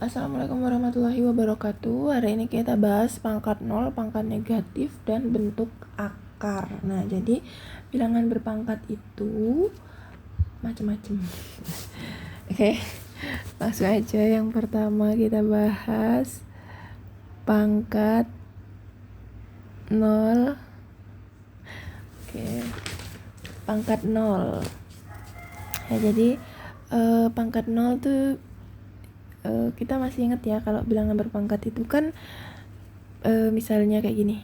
Assalamualaikum warahmatullahi wabarakatuh. Hari ini kita bahas pangkat 0, pangkat negatif, dan bentuk akar. Nah, jadi bilangan berpangkat itu macam-macam. Oke, langsung aja. Yang pertama kita bahas pangkat 0. Oke, pangkat 0. Ya, jadi pangkat 0 tuh kita masih ingat ya, kalau bilangan berpangkat itu kan misalnya kayak gini,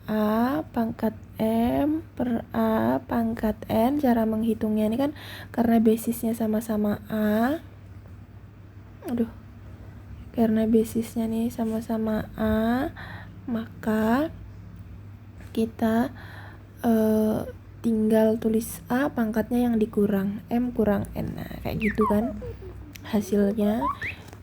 A pangkat M per A pangkat N. Cara menghitungnya ini kan karena basisnya sama-sama A, karena basisnya nih sama-sama A, maka kita tinggal tulis A pangkatnya yang dikurang, M kurang N. Nah, kayak gitu kan hasilnya.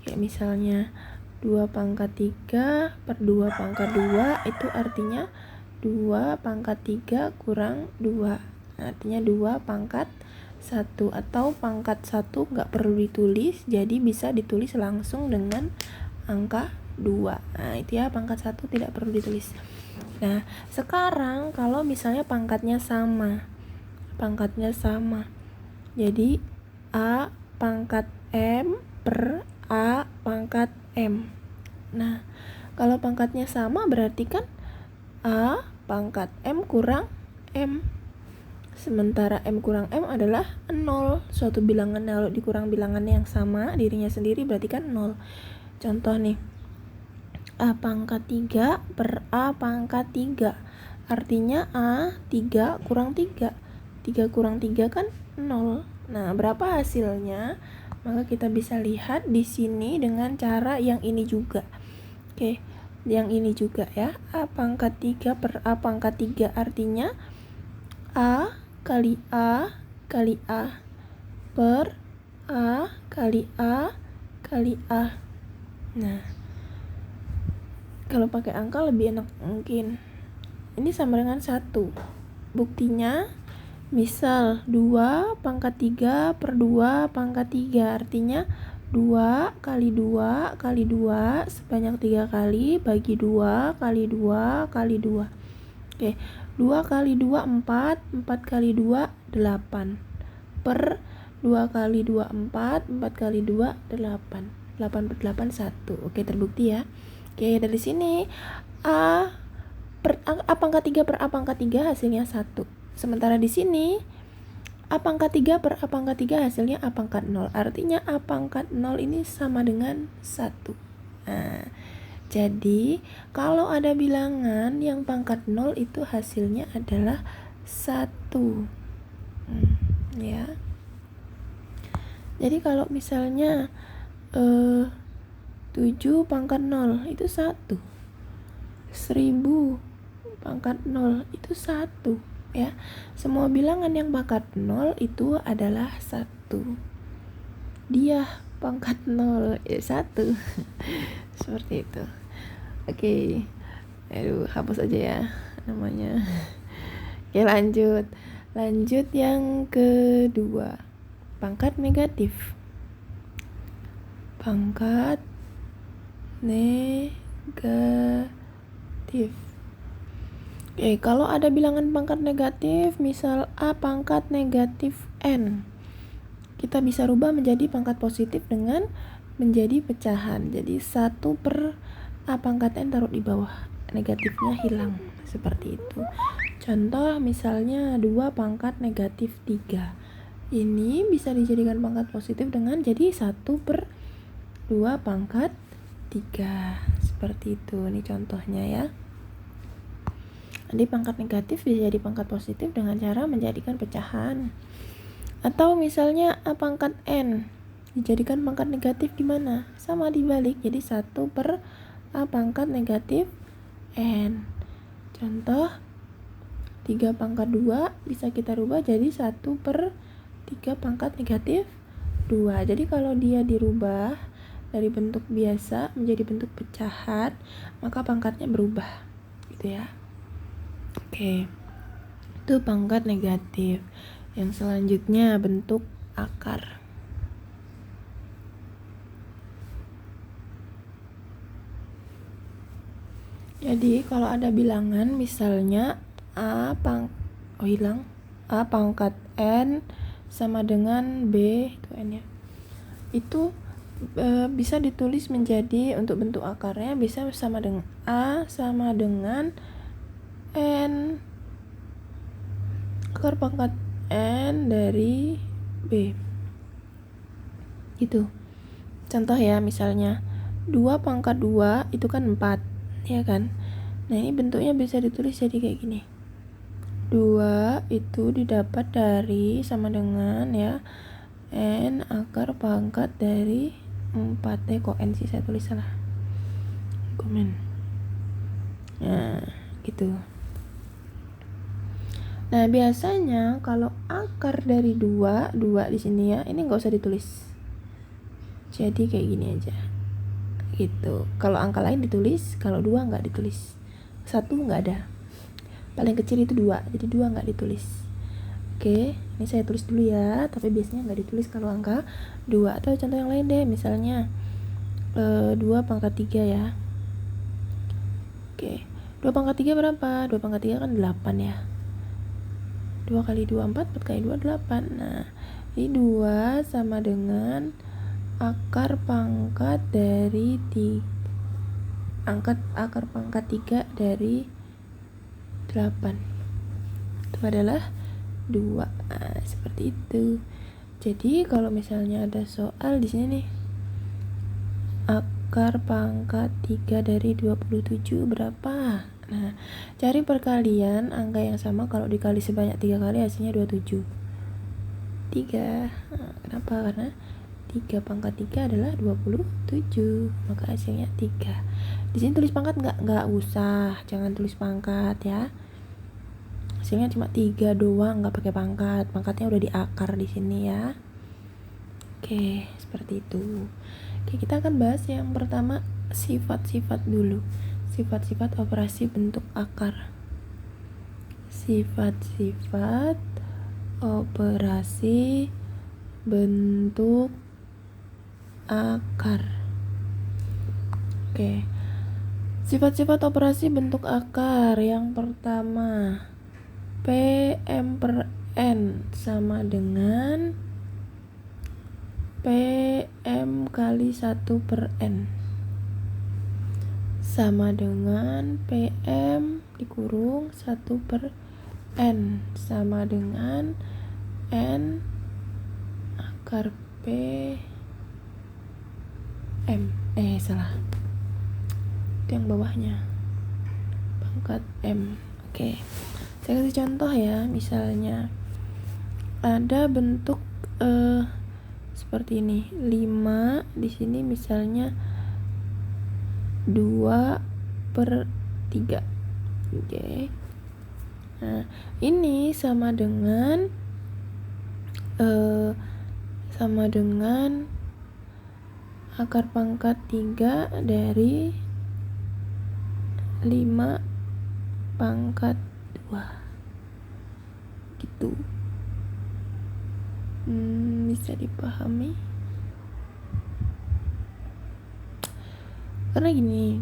Kayak misalnya 2 pangkat 3 per 2 pangkat 2, itu artinya 2 pangkat 3 kurang 2. Artinya 2 pangkat 1, atau pangkat 1 nggak perlu ditulis, jadi bisa ditulis langsung dengan angka 2. Nah, itu ya, pangkat 1 tidak perlu ditulis. Nah, sekarang kalau misalnya pangkatnya sama, jadi A pangkat M per A pangkat M. Nah, kalau pangkatnya sama berarti kan A pangkat M kurang M. Sementara M kurang M adalah 0. Suatu bilangan kalau dikurang bilangannya yang sama dirinya sendiri berarti kan 0. Contoh nih, A pangkat 3 per A pangkat 3. Artinya A 3 kurang 3. 3 kurang 3 kan 0. Nah, berapa hasilnya? Maka kita bisa lihat di sini dengan cara yang ini juga. Oke, yang ini juga ya. A pangkat 3 per A pangkat 3 artinya A kali A kali A per A kali A kali A. Nah, kalau pakai angka lebih enak mungkin. Ini sama dengan 1. Buktinya misal 2 pangkat 3 per 2 pangkat 3, artinya 2 kali 2 kali 2 sebanyak 3 kali, bagi 2 kali 2 kali 2. Oke, 2 kali 2 4, 4 kali 2 8, per 2 kali 2 4, 4 kali 2 8, 8 per 8 1. Oke, terbukti ya. Oke, dari sini A pangkat 3 per A pangkat 3 hasilnya 1. Sementara di sini A pangkat 3 per A pangkat 3 hasilnya A pangkat 0. Artinya A pangkat 0 ini sama dengan 1. Nah, jadi kalau ada bilangan yang pangkat 0 itu hasilnya adalah 1. Ya. Jadi kalau misalnya 7 pangkat 0 itu 1. 1000 pangkat 0 itu 1. Ya, semua bilangan yang pangkat 0 itu adalah 1. Dia pangkat 0 ya 1. Seperti itu. Oke. Aduh, hapus aja ya namanya. Oke, lanjut yang kedua, pangkat negatif. Pangkat negatif. Oke, kalau ada bilangan pangkat negatif, misal A pangkat negatif N, kita bisa rubah menjadi pangkat positif dengan menjadi pecahan. Jadi 1 per A pangkat N taruh di bawah, negatifnya hilang. Seperti itu. Contoh misalnya 2 pangkat negatif 3. Ini bisa dijadikan pangkat positif dengan jadi 1 per 2 pangkat 3. Seperti itu. Ini contohnya ya. Jadi pangkat negatif bisa jadi pangkat positif dengan cara menjadikan pecahan. Atau misalnya A pangkat N dijadikan pangkat negatif gimana? Sama dibalik, jadi 1 per A pangkat negatif N. Contoh 3 pangkat 2 bisa kita rubah jadi 1 per 3 pangkat negatif 2. Jadi kalau dia dirubah dari bentuk biasa menjadi bentuk pecahan, maka pangkatnya berubah gitu ya. Oke, itu pangkat negatif. Yang selanjutnya bentuk akar. Jadi kalau ada bilangan misalnya A pangkat N sama dengan B itu N ya. Itu bisa ditulis menjadi, untuk bentuk akarnya bisa sama dengan A sama dengan N akar pangkat N dari B gitu. Contoh ya, misalnya 2 pangkat 2 itu kan 4 ya kan. Nah ini bentuknya bisa ditulis jadi kayak gini. 2 itu didapat dari sama dengan ya N akar pangkat dari 4. Kok N sih, saya tulis salah, komen. Nah gitu. Nah biasanya kalau akar dari 2 di sini ya, ini nggak usah ditulis, jadi kayak gini aja gitu. Kalau angka lain ditulis, kalau 2 nggak ditulis, 1 nggak ada, paling kecil itu 2, jadi 2 nggak ditulis. Oke, ini saya tulis dulu ya, tapi biasanya nggak ditulis kalau angka 2. Atau contoh yang lain deh, misalnya 2 pangkat 3 ya. Oke, 2 pangkat 3 berapa? 2 pangkat 3 kan 8 ya. 2 kali 2 4, 4 kali 2 8. Nah ini 2 sama dengan akar pangkat dari akar pangkat 3 dari 8. Itu adalah 2. Nah, seperti itu. Jadi kalau misalnya ada soal di sini nih, akar pangkat 3 dari 27 berapa? Nah, cari perkalian angka yang sama, kalau dikali sebanyak 3 kali hasilnya 27. 3. Nah, kenapa? Karena 3 pangkat 3 adalah 27, maka hasilnya 3. Di sini tulis pangkat nggak usah, jangan tulis pangkat ya. Hasilnya cuma 3 doang, nggak pakai pangkat. Pangkatnya udah di akar di sini ya. Oke, seperti itu. Oke, kita akan bahas yang pertama, sifat-sifat dulu. Sifat-sifat operasi bentuk akar. Sifat-sifat operasi bentuk akar. Oke. Sifat-sifat operasi bentuk akar. Yang pertama, PM per N sama dengan PM kali 1 per N sama dengan PM dikurung 1 per N sama dengan N akar P M. Salah, itu yang bawahnya pangkat M. Oke, saya kasih contoh ya. Misalnya ada bentuk seperti ini, 5 di sini misalnya 2 per 3. Oke. Nah, ini sama dengan akar pangkat 3 dari 5 pangkat 2 gitu. Bisa dipahami? Karena gini,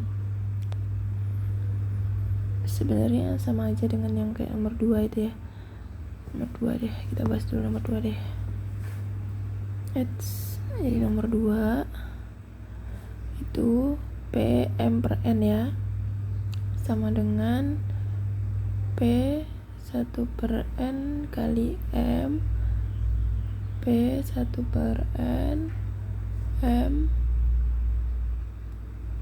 sebenarnya sama aja dengan yang kayak nomor 2 itu ya. Nomor 2 deh, kita bahas dulu nomor 2 deh. Jadi nomor 2 itu PM per N ya, sama dengan P 1 per N kali M P 1 per N M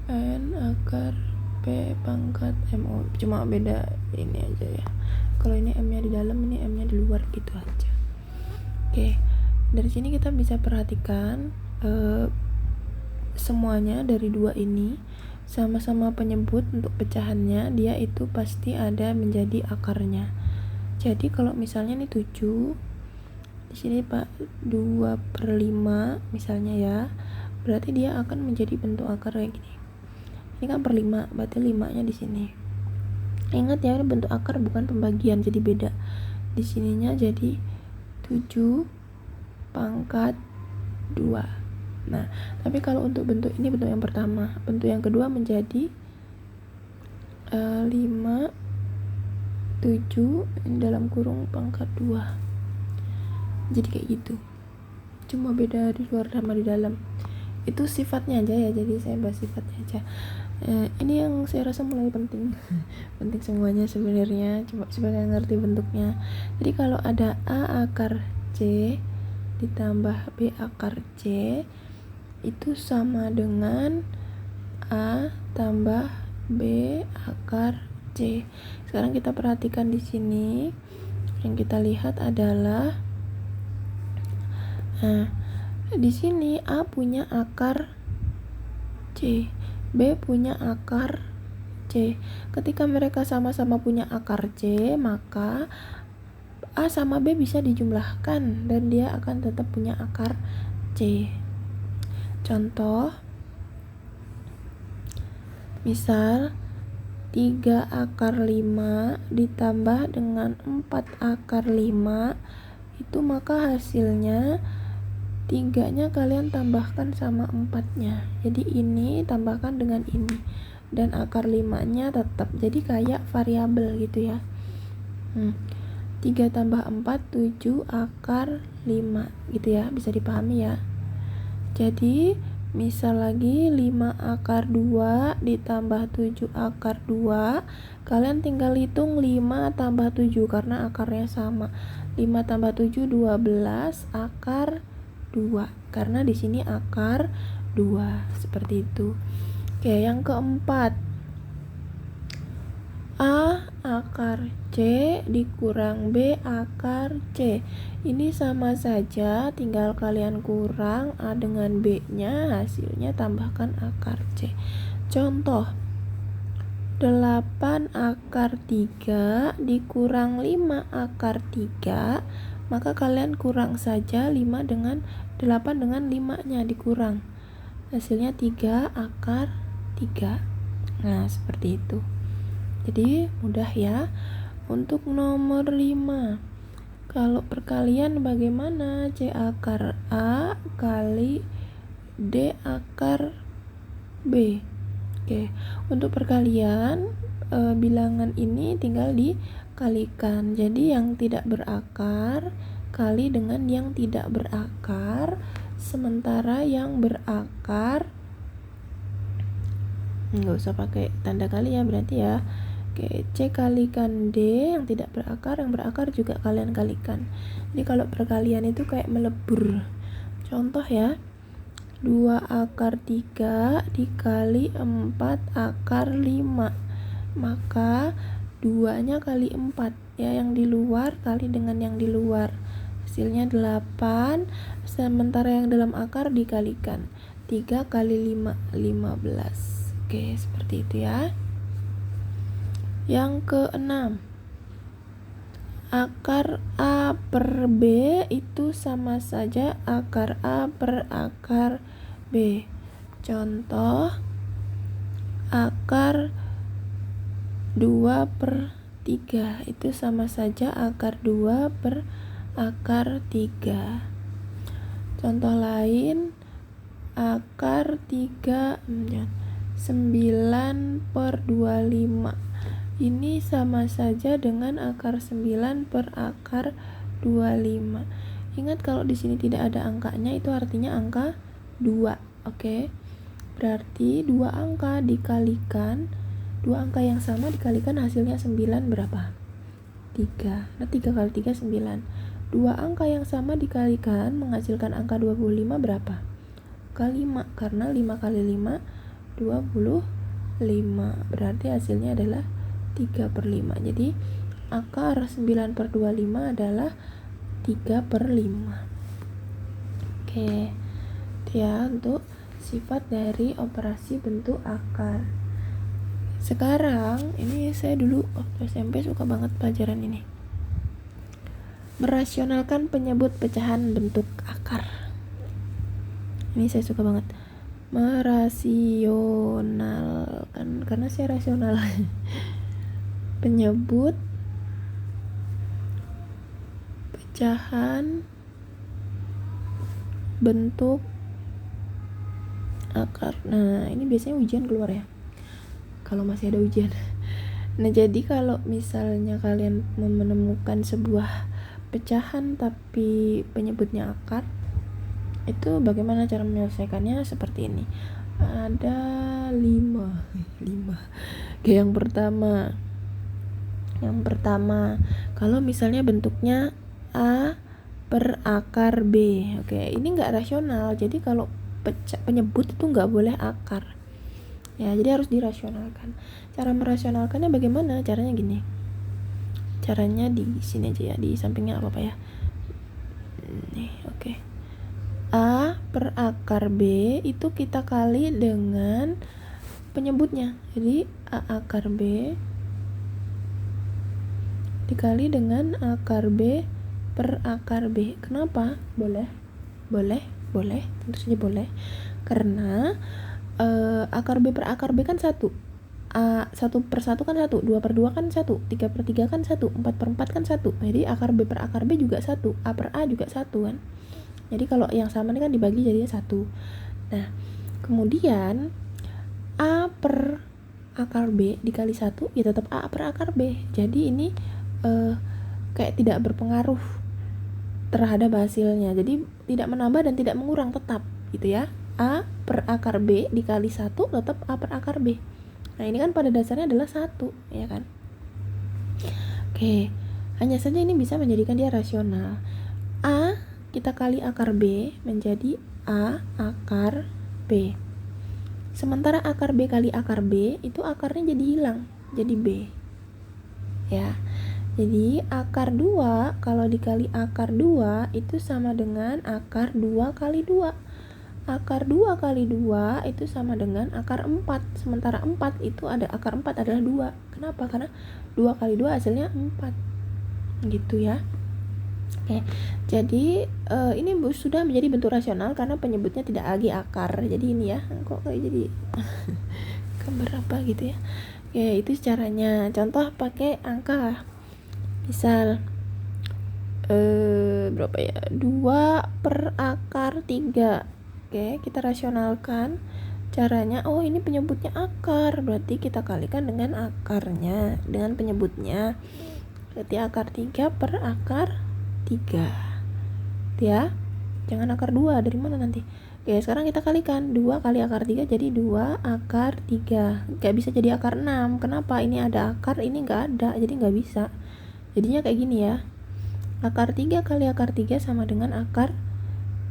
N akar P pangkat M. Cuma beda ini aja ya, kalau ini M nya di dalam, ini M nya di luar, gitu aja. Oke, dari sini kita bisa perhatikan semuanya dari 2 ini sama-sama penyebut untuk pecahannya, dia itu pasti ada menjadi akarnya. Jadi kalau misalnya ini 7, di sini Pak 2 per 5 misalnya ya, berarti dia akan menjadi bentuk akar kayak gini. Ini kan per 5, berarti 5 nya di sini. Ingat ya, ini bentuk akar bukan pembagian, jadi beda. Di sininya jadi 7 pangkat 2. Nah, tapi kalau untuk bentuk ini, bentuk yang pertama, bentuk yang kedua menjadi 5, 7 dalam kurung pangkat 2. Jadi kayak gitu, cuma beda di luar sama di dalam. Itu sifatnya aja ya, jadi saya bahas sifatnya aja. Ini yang saya rasa mulai penting penting semuanya sebenarnya, coba supaya ngerti bentuknya. Jadi kalau ada A akar C ditambah B akar C itu sama dengan A tambah B akar C. Sekarang kita perhatikan di sini, yang kita lihat adalah di sini A punya akar C, B punya akar C. Ketika mereka sama-sama punya akar C, maka A sama B bisa dijumlahkan dan dia akan tetap punya akar C. Contoh, misal 3 akar 5 ditambah dengan 4 akar 5 itu maka hasilnya 3-nya kalian tambahkan sama 4-nya. Jadi ini tambahkan dengan ini dan akar 5-nya tetap. Jadi kayak variabel gitu ya. 3 tambah 4 7 akar 5 gitu ya, bisa dipahami ya. Jadi misal lagi 5 akar 2 ditambah 7 akar 2, kalian tinggal hitung 5 tambah 7 karena akarnya sama. 5 tambah 7 12 akar 2 karena di sini akar 2, seperti itu. Oke, yang keempat, A akar C dikurang B akar C. Ini sama saja, tinggal kalian kurang A dengan B-nya, hasilnya tambahkan akar C. Contoh, 8 akar 3 dikurang 5 akar 3, maka kalian kurang saja 5 dengan 8 dengan 5-nya dikurang. Hasilnya 3 akar 3. Nah, seperti itu. Jadi mudah ya. Untuk nomor 5, kalau perkalian bagaimana? C akar A kali D akar B. Oke, untuk perkalian bilangan ini tinggal dikalikan. Jadi yang tidak berakar kali dengan yang tidak berakar, sementara yang berakar nggak usah pakai tanda kali ya berarti ya. Oke, C kalikan D yang tidak berakar, yang berakar juga kalian kalikan. Jadi kalau perkalian itu kayak melebur. Contoh ya, 2 akar 3 dikali 4 akar 5, maka 2-nya kali 4 ya, yang di luar kali dengan yang di luar, hasilnya 8, sementara yang dalam akar dikalikan 3 kali 5 15. Oke, seperti itu ya. Yang keenam, akar A per B itu sama saja akar A per akar B. Contoh, akar 2 per 3 itu sama saja akar 2 per akar 3. Contoh lain, akar 3 9 per 25 ini sama saja dengan akar 9 per akar 25. Ingat kalau di sini tidak ada angkanya, itu artinya angka 2. Oke. Berarti 2 angka dikalikan, 2 angka yang sama dikalikan hasilnya 9 berapa? 3. Nah, 3 kali 3 9. 2 angka yang sama dikalikan menghasilkan angka 25 berapa? Kali 5, karena 5 kali 5 25. Berarti hasilnya adalah 3 per 5. Jadi akar 9 per 25 adalah 3 per 5. Oke, ya, untuk sifat dari operasi bentuk akar. Sekarang ini saya dulu waktu SMP suka banget pelajaran ini, merasionalkan penyebut pecahan bentuk akar. Ini saya suka banget, merasionalkan, karena saya rasional. Penyebut pecahan bentuk akar. Nah, ini biasanya ujian keluar ya, kalau masih ada ujian. Nah, jadi kalau misalnya kalian menemukan sebuah pecahan tapi penyebutnya akar, itu bagaimana cara menyelesaikannya? Seperti ini. Ada 5. Oke, yang pertama, kalau misalnya bentuknya A per akar B. Oke, ini nggak rasional. Jadi kalau penyebut itu nggak boleh akar. Ya, jadi harus dirasionalkan. Cara merasionalkannya bagaimana? Caranya gini. Caranya di sini aja ya, di sampingnya apa ya? Nih, oke. A per akar B itu kita kali dengan penyebutnya. Jadi A akar B dikali dengan akar B per akar B. Kenapa? Boleh, tentu saja boleh. Karena akar B per akar B kan 1. 1 per 1 kan 1, 2 per 2 kan 1, 3 per 3 kan 1, 4 per 4 kan 1. Jadi akar B per akar B juga 1, A per A juga 1 kan. Jadi kalau yang sama ini kan dibagi jadinya 1. Nah, kemudian A per akar B dikali 1 ya tetap A per akar B. Jadi ini kayak tidak berpengaruh terhadap hasilnya. Jadi tidak menambah dan tidak mengurang, tetap gitu ya. A per akar B dikali 1 tetap A per akar B. Nah, ini kan pada dasarnya adalah 1, ya kan? Oke, hanya saja ini bisa menjadikan dia rasional. A kita kali akar B menjadi A akar B. Sementara akar B kali akar B itu akarnya jadi hilang, jadi B. Ya. Jadi akar 2 kalau dikali akar 2 itu sama dengan akar 2 kali 2. Akar 2 kali 2 itu sama dengan akar 4. Sementara 4 itu ada akar 4 adalah 2. Kenapa? Karena 2 kali 2 hasilnya 4. Gitu ya. Oke. Jadi ini sudah menjadi bentuk rasional karena penyebutnya tidak lagi akar. Jadi ini ya. Kok kayak jadi gambar apa gitu ya. Oke, itu caranya. Contoh pakai angka. Misal berapa ya? 2 per akar 3. Oke, kita rasionalkan. Caranya, oh ini penyebutnya akar, berarti kita kalikan dengan akarnya, dengan penyebutnya. Berarti akar 3 per akar 3. Ya, jangan akar 2, dari mana nanti? Oke, sekarang kita kalikan. 2 kali akar 3 jadi 2 akar 3. Gak bisa jadi akar 6. Kenapa? Ini ada akar, ini gak ada, jadi gak bisa. Jadinya kayak gini ya. Akar 3 kali akar 3 sama dengan akar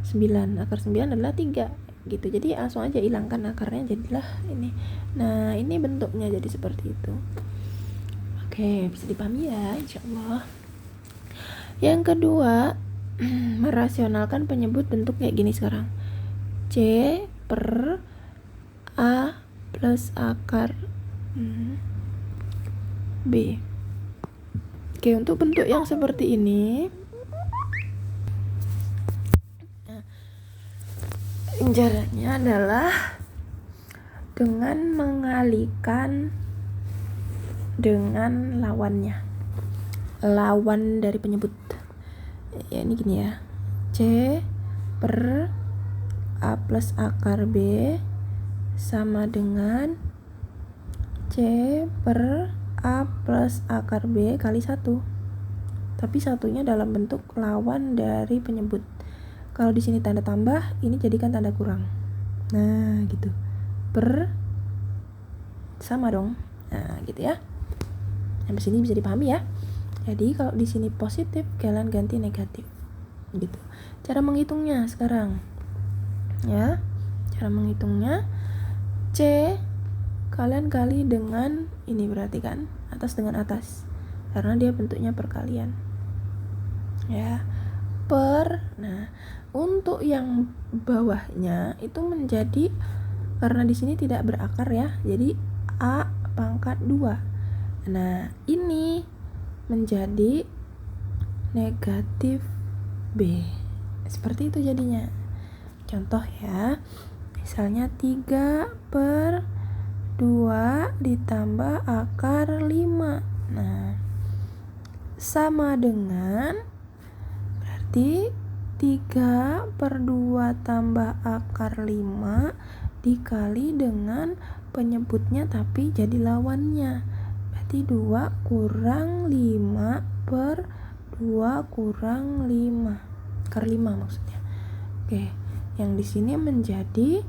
9. Akar 9 adalah 3 gitu. Jadi langsung aja hilangkan akarnya, jadilah ini. Nah, ini bentuknya jadi seperti itu. Oke, bisa dipahami ya, insyaallah. Yang kedua, merasionalkan penyebut bentuk kayak gini sekarang. C per A plus akar B. Oke, untuk bentuk yang seperti ini caranya adalah dengan mengalihkan dengan lawannya, lawan dari penyebut. Ya, ini gini ya. C per A plus akar B sama dengan C per A plus akar B kali 1. Tapi satunya dalam bentuk lawan dari penyebut. Kalau di sini tanda tambah, ini jadikan tanda kurang. Nah, gitu. Per sama dong. Nah, gitu ya. Sampai sini bisa dipahami ya. Jadi kalau di sini positif, kalian ganti negatif. Gitu. Cara menghitungnya sekarang. Ya. Cara menghitungnya C kalian kali dengan ini, berarti kan atas dengan atas. Karena dia bentuknya perkalian. Ya. Per. Nah, untuk yang bawahnya itu menjadi, karena di sini tidak berakar ya, jadi A pangkat 2. Nah, ini menjadi negatif B. Seperti itu jadinya. Contoh ya. Misalnya 3 per 2 ditambah akar 5. Nah, sama dengan berarti 3 per 2 tambah akar 5 dikali dengan penyebutnya tapi jadi lawannya. berarti 2 kurang 5 per 2 kurang 5. Akar 5 maksudnya. Oke, yang di sini menjadi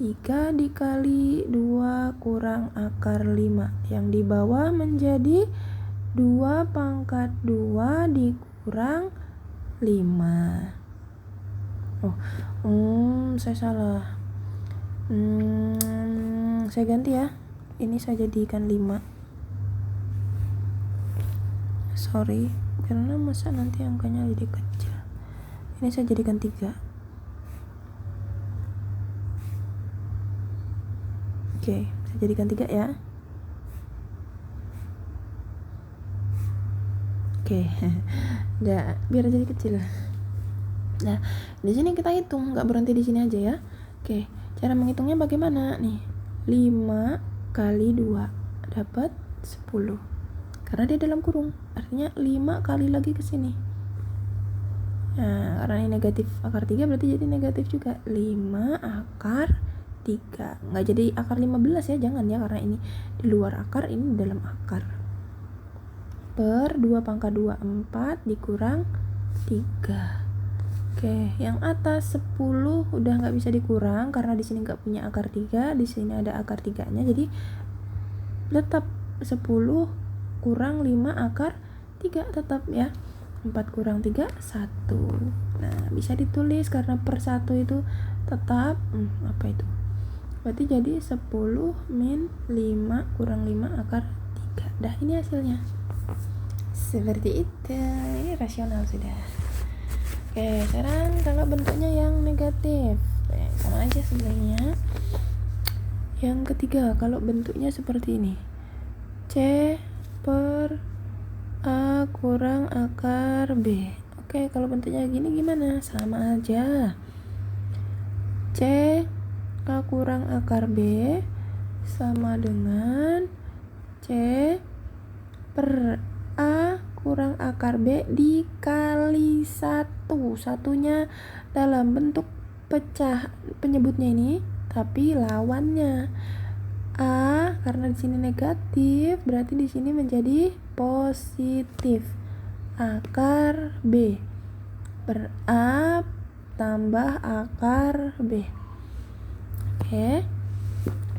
3 dikali 2 kurang akar 5. Yang di bawah menjadi 2 pangkat 2 dikurang 5. Saya salah. Saya ganti ya. Ini saya jadikan 5. Sorry, karena masa nanti angkanya jadi kecil. Ini saya jadikan 3. Oke, saya jadikan 3 ya. Oke. Udah, biar jadi kecil. Nah, di sini kita hitung, nggak berhenti di sini aja ya. Oke, cara menghitungnya bagaimana nih? 5 kali 2 dapat 10. Karena dia dalam kurung, artinya 5 kali lagi ke sini. Nah, karena ini negatif akar 3 berarti jadi negatif juga. 5 akar 3. Nggak jadi akar 15 ya, jangan ya, karena ini di luar akar, ini di dalam akar. Per 2 pangkat 2, 4 dikurang 3. Oke, yang atas 10 udah nggak bisa dikurang karena di sini nggak punya akar 3, di sini ada akar 3-nya, jadi tetap 10 kurang 5 akar 3 tetap ya. 4 kurang 3, 1. Nah, bisa ditulis karena per 1 itu tetap apa itu? Berarti jadi 10 min 5 kurang 5 akar 3. Dah, ini hasilnya. Seperti itu. Ini rasional sudah. Oke, sekarang kalau bentuknya yang negatif, sama aja sebenarnya. Yang ketiga, kalau bentuknya seperti ini, C per A kurang akar B. Oke, kalau bentuknya gini gimana? Sama aja. C A kurang akar B sama dengan C per A kurang akar B dikali 1. Satunya dalam bentuk pecah penyebutnya ini, tapi lawannya A karena di sini negatif, berarti di sini menjadi positif. Akar B per A tambah akar B. Oke.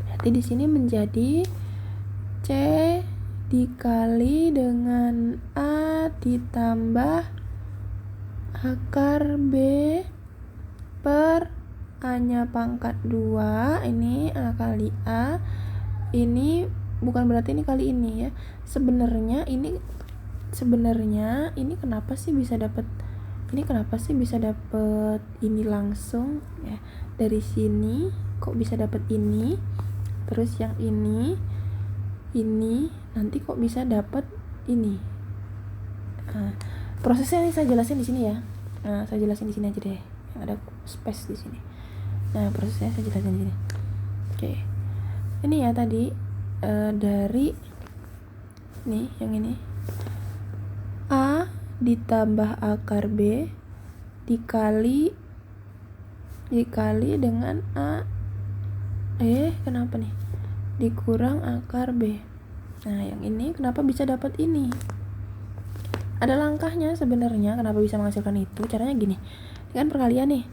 Berarti di sini menjadi C dikali dengan A ditambah akar B per A-nya pangkat 2. Ini A kali A. Ini bukan berarti ini kali ini ya. Sebenarnya ini kenapa sih bisa dapat ini langsung ya. Dari sini kok bisa dapat ini. Terus yang ini nanti kok bisa dapat ini. Prosesnya ini saya jelasin di sini ya. Saya jelasin di sini aja deh. Yang ada space di sini. Nah, prosesnya saya jelasin di sini. Oke. Ini ya tadi dari nih yang ini. A ditambah akar B dikali dengan A. Kenapa nih? Dikurang akar B. Nah, yang ini kenapa bisa dapat ini? Ada langkahnya sebenarnya kenapa bisa menghasilkan itu. Caranya gini. Ini kan perkalian nih.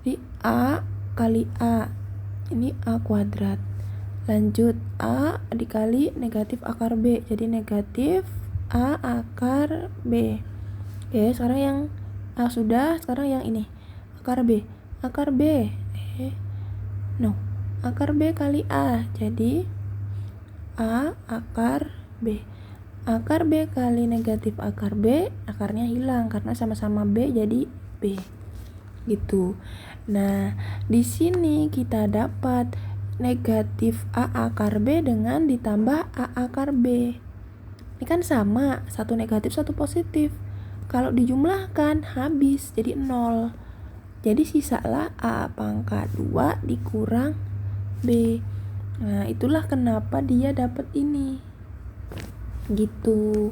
Di A kali A. Ini A kuadrat. Lanjut A dikali negatif akar B. Jadi negatif A akar B. Oke, sekarang yang A sudah, sekarang yang ini. Akar B. Akar B. Akar B kali A. Jadi A akar B. Akar B kali negatif akar B, akarnya hilang karena sama-sama B jadi B. Gitu. Nah, di sini kita dapat negatif A akar B dengan ditambah A akar B. Ini kan sama, satu negatif, satu positif. Kalau dijumlahkan habis jadi 0. Jadi sisalah A pangkat 2 dikurang B. Nah, itulah kenapa dia dapat ini. Gitu.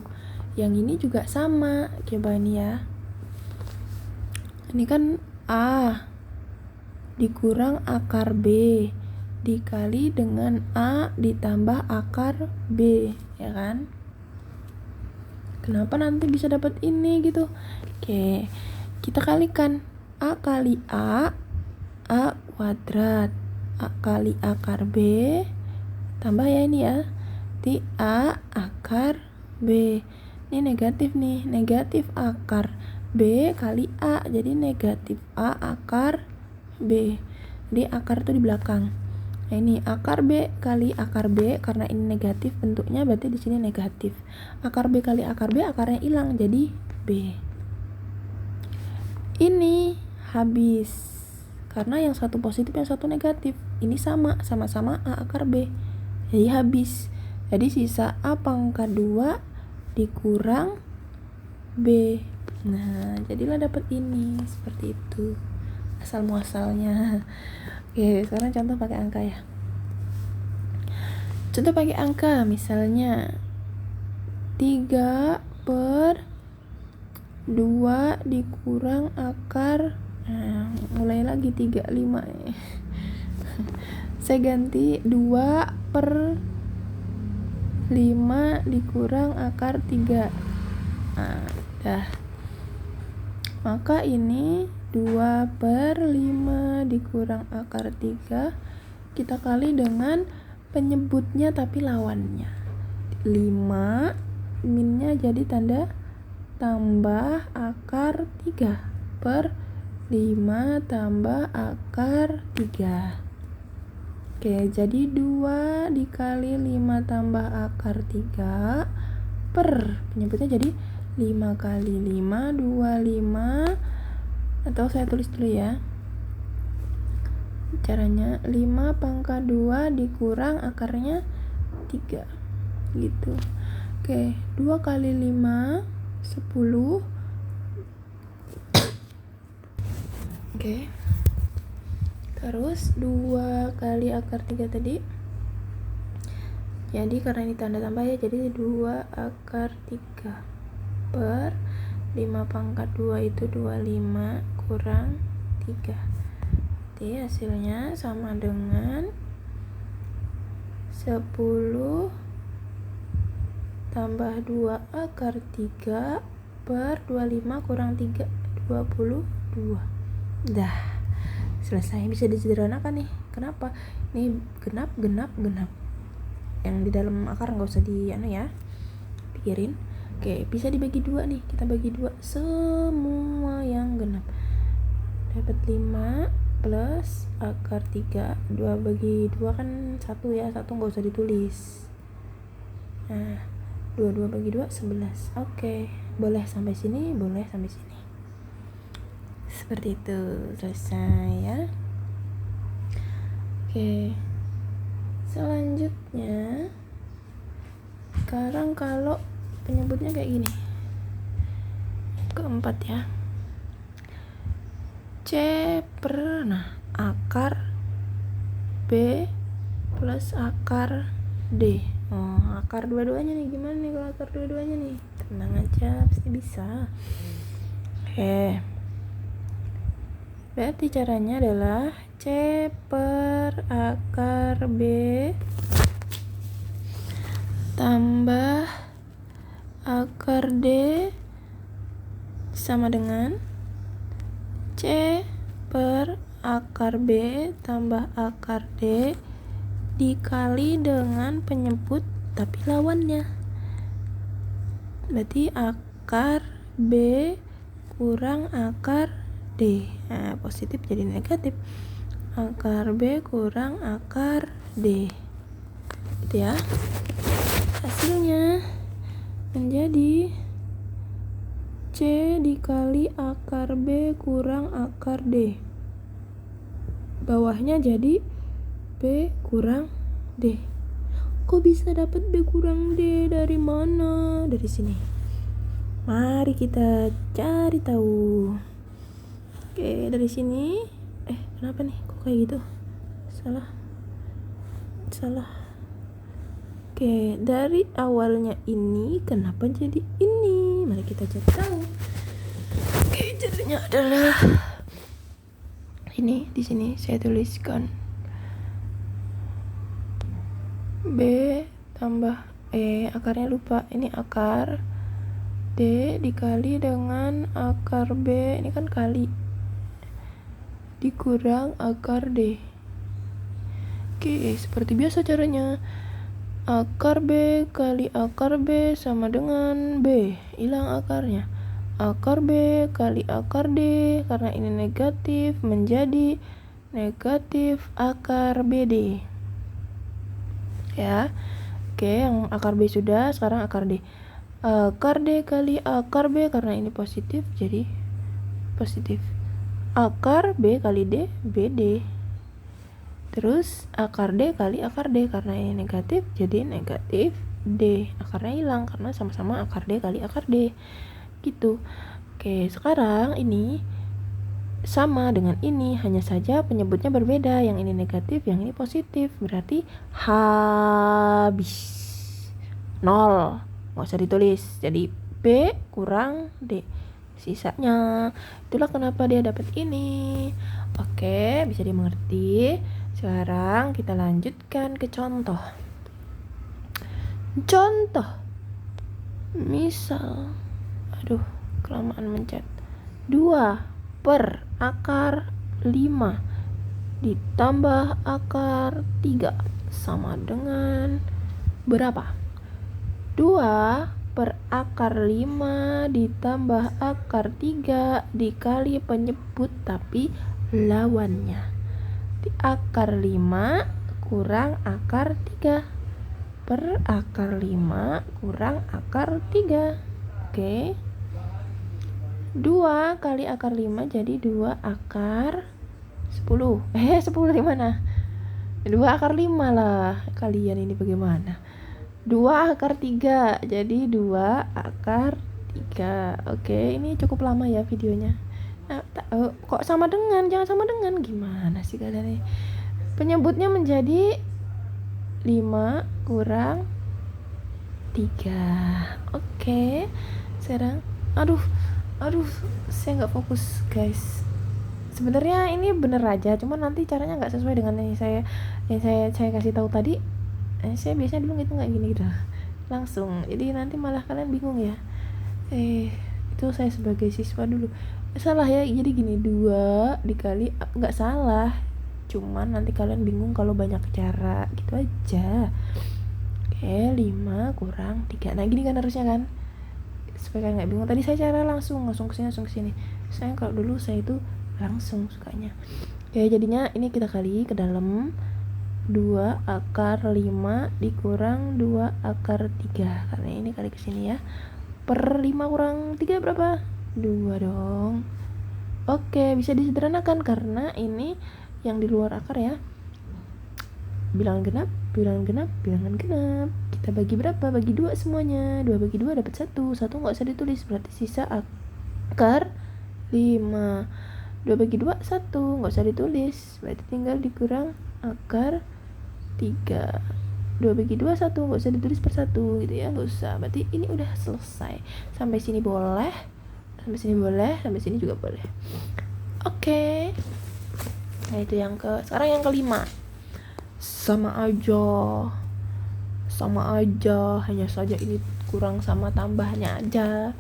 Yang ini juga sama. Coba ini ya. Ini kan A dikurang akar B dikali dengan A ditambah akar B, ya kan? Kenapa nanti bisa dapat ini gitu? Oke, kita kalikan A kali A kuadrat, A kali akar B, tambah ya ini ya, di A akar B. Ini negatif nih, negatif akar B kali A, jadi negatif A akar B. Jadi akar itu di belakang. Nah ini akar B kali akar B, karena ini negatif bentuknya berarti di sini negatif. Akar B kali akar B, akarnya hilang jadi B. Ini habis karena yang satu positif yang satu negatif. Ini sama-sama A akar B. Jadi habis. Jadi sisa A pangkat 2 dikurang B. Nah, jadilah dapat ini seperti itu. Asal muasalnya. Oke, sekarang contoh pakai angka ya. Contoh pakai angka, misalnya 3 per 2 dikurang akar, mulai lagi 3, 5 nih. Saya ganti 2 per 5 dikurang akar 3. Dah. Maka ini 2 per 5 dikurang akar 3 kita kali dengan penyebutnya tapi lawannya. 5 minnya jadi tanda tambah akar 3 per 5 tambah akar 3. Oke, jadi 2 dikali 5 tambah akar 3 per penyebutnya jadi 5 kali 5, 25, atau saya tulis dulu ya caranya, 5 pangkat 2 dikurang akarnya 3 gitu. Oke, 2 kali 5 10. Oke, terus 2 kali akar 3 tadi, jadi karena ini tanda tambah ya, jadi 2 akar 3 per 5 pangkat 2 itu 25 kurang 3. Jadi hasilnya sama dengan 10 tambah 2 akar 3 per 25 kurang 3, 22. Dah selesai, bisa disederhanakan nih. Kenapa? Ini genap. Yang di dalam akar nggak usah pikirin. Oke, bisa dibagi 2 nih. Kita bagi 2 semua yang genap. Dapat 5 plus akar 3. 2 bagi 2 kan 1 ya. 1 nggak usah ditulis. Nah, 2 bagi 2 11. Oke, boleh sampai sini, boleh sampai sini. Seperti itu, selesai ya. Oke, selanjutnya sekarang kalau penyebutnya kayak gini, keempat ya, C per akar B plus akar D. Akar dua-duanya nih, gimana nih kalau akar dua-duanya nih? Tenang aja, pasti bisa. Oke, berarti caranya adalah C per akar B tambah akar D sama dengan C per akar B tambah akar D dikali dengan penyebut tapi lawannya. Berarti akar B kurang akar D. Nah, positif jadi negatif. Akar B kurang akar D. Gitu ya. Hasilnya menjadi C dikali akar B kurang akar D. Bawahnya jadi B kurang D. Kok bisa dapat B kurang D dari mana? Dari sini. Mari kita cari tahu. Oke, dari sini. Kenapa nih? Kok kayak gitu? Salah. Oke, dari awalnya ini kenapa jadi ini? Mari kita cari tahu. Oke, jadinya adalah ini, di sini saya tuliskan B tambah akarnya lupa, ini akar D dikali dengan akar B, ini kan kali, dikurang akar D. Oke, seperti biasa caranya. Akar B kali akar B sama dengan B, hilang akarnya. Akar B kali akar D, karena ini negatif, menjadi negatif akar BD. Ya, oke, yang akar B sudah, sekarang akar D. Akar D kali akar B, karena ini positif, jadi positif. Akar B kali D, BD. Terus akar D kali akar D, karena ini negatif, jadi negatif D. Akarnya hilang karena sama-sama akar D kali akar D. Gitu. Oke, sekarang ini sama dengan ini, hanya saja penyebutnya berbeda. Yang ini negatif, yang ini positif. Berarti habis. 0. Nggak usah ditulis. Jadi B kurang D. Sisanya. Itulah kenapa dia dapat ini. Oke, bisa dimengerti. Sekarang kita lanjutkan ke contoh. Contoh. Misal, aduh, kelamaan mencet. 2 per akar 5 ditambah akar 3 sama dengan berapa? 2 per akar 5 ditambah akar 3 dikali penyebut tapi lawannya. Di akar 5 kurang akar 3 per akar 5 kurang akar 3. Oke. 2 kali akar 5 jadi 2 akar 10. 10 dari mana? 2 akar 5 lah. Kalian ini bagaimana? 2 akar 3 jadi 2 akar 3. Oke, ini cukup lama ya videonya. Kok sama dengan, jangan sama dengan, gimana sih kalian ini? Penyebutnya menjadi 5 kurang 3. Oke. Sekarang aduh saya nggak fokus guys. Sebenarnya ini bener aja, cuman nanti caranya nggak sesuai dengan yang saya kasih tahu tadi. Saya biasanya dulu gitu nggak gini gitu langsung, jadi nanti malah kalian bingung ya. Itu saya sebagai siswa dulu salah ya. Jadi gini, 2 dikali, nggak salah, cuman nanti kalian bingung kalau banyak cara gitu aja. Oke, 5 kurang 3. Nah gini kan harusnya kan, supaya kalian nggak bingung. Tadi saya cara langsung kesini. Saya kalau dulu saya itu langsung sukanya. Oke, jadinya ini kita kali ke dalam 2 akar 5 dikurang 2 akar 3, karena ini kali ke sini ya. Per 5 kurang 3 berapa? 2 dong. Oke, bisa disederhanakan karena ini yang di luar akar ya. Bilangan genap. Kita bagi berapa? Bagi 2 semuanya. 2 bagi 2 dapat 1. 1 nggak usah ditulis, berarti sisa akar 5. 2 bagi 2 1, nggak usah ditulis, berarti tinggal dikurang akar 3. 2 bagi 2 1, nggak usah ditulis per 1 gitu ya, nggak usah. Berarti ini udah selesai. Sampai sini boleh, sampai sini juga boleh. Oke. Nah itu sekarang yang kelima. Sama aja, hanya saja ini kurang sama tambahnya aja.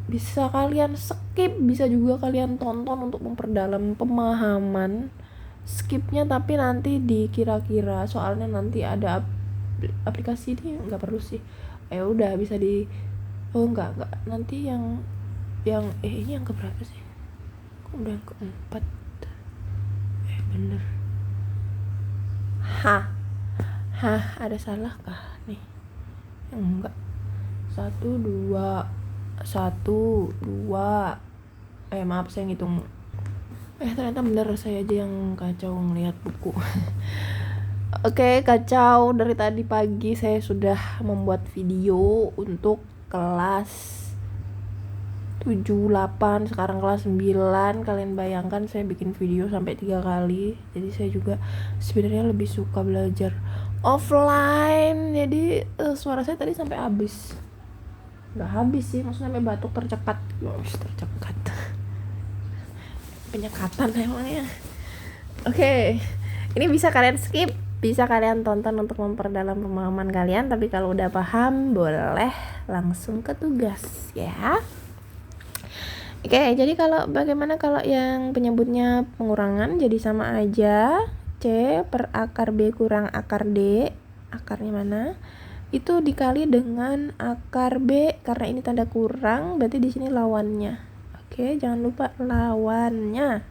Bisa kalian skip, bisa juga kalian tonton untuk memperdalam pemahaman. Skipnya tapi nanti dikira-kira, soalnya nanti ada aplikasi ini, nggak perlu sih. Udah bisa enggak nanti yang ini yang keberapa sih? Kok udah yang keempat? Bener. Ada salah kah nih? Enggak. 1 2 maaf saya ngitung. Ternyata bener, saya aja yang kacau ngelihat buku. Oke, kacau. Dari tadi pagi saya sudah membuat video untuk kelas 7, 8, sekarang kelas 9. Kalian bayangkan saya bikin video sampai 3 kali. Jadi saya juga sebenarnya lebih suka belajar offline. Jadi suara saya tadi sampai habis. Nggak habis sih, maksudnya sampai batuk tercekat. Penyekatan emangnya. Oke, Ini bisa kalian skip, bisa kalian tonton untuk memperdalam pemahaman kalian, tapi kalau udah paham boleh langsung ke tugas ya. Oke, jadi bagaimana kalau yang penyebutnya pengurangan, jadi sama aja. C per akar B kurang akar D, akarnya mana? Itu dikali dengan akar B, karena ini tanda kurang, berarti di sini lawannya. Oke, jangan lupa lawannya.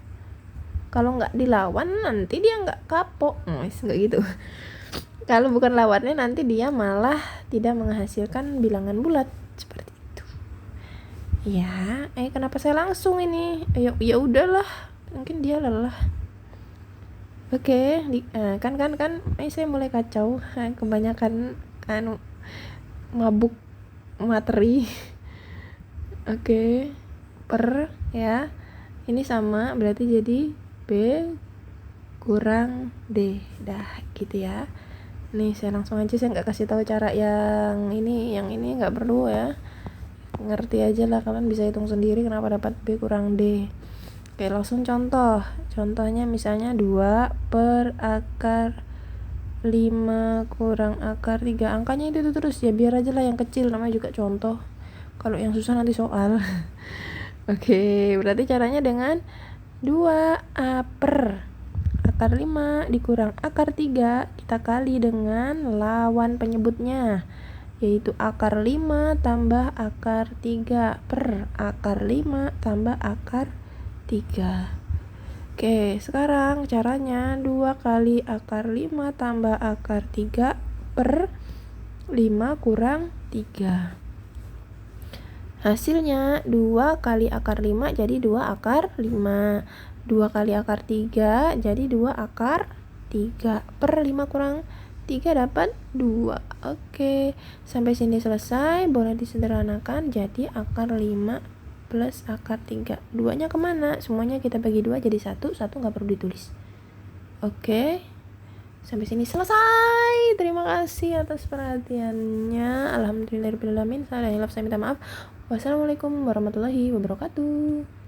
Kalau nggak dilawan nanti dia nggak kapok, nggak gitu. Kalau bukan lawannya nanti dia malah tidak menghasilkan bilangan bulat seperti itu. Ya, kenapa saya langsung ini? Ya udahlah, mungkin dia lelah. Oke, kan, saya mulai kacau, kebanyakan mabuk materi. Oke, per ya, ini sama berarti jadi B kurang D, dah gitu ya. Nih saya langsung aja, saya nggak kasih tahu cara yang ini nggak perlu ya, ngerti aja lah, kalian bisa hitung sendiri kenapa dapat B kurang D. Oke, langsung contohnya misalnya 2 per akar 5 kurang akar 3, angkanya itu terus ya, biar aja lah yang kecil, namanya juga contoh, kalau yang susah nanti soal. Oke, berarti caranya dengan 2A per akar 5 dikurang akar 3, kita kali dengan lawan penyebutnya, yaitu akar 5 tambah akar 3 per akar 5 tambah akar 3. Oke, sekarang caranya 2 kali akar 5 tambah akar 3 per 5 kurang 3. Hasilnya 2 kali akar 5 jadi 2 akar 5. 2 kali akar 3 jadi 2 akar 3. Per 5 kurang 3 dapat 2. Oke, sampai sini selesai. Boleh disederhanakan jadi akar 5 plus akar 3. 2-nya kemana? Semuanya kita bagi 2 jadi 1. 1 gak perlu ditulis. Oke, sampai sini selesai. Terima kasih atas perhatiannya. Alhamdulillahirrahmanirrahim. Saya hilaf, saya minta maaf. Wassalamualaikum warahmatullahi wabarakatuh.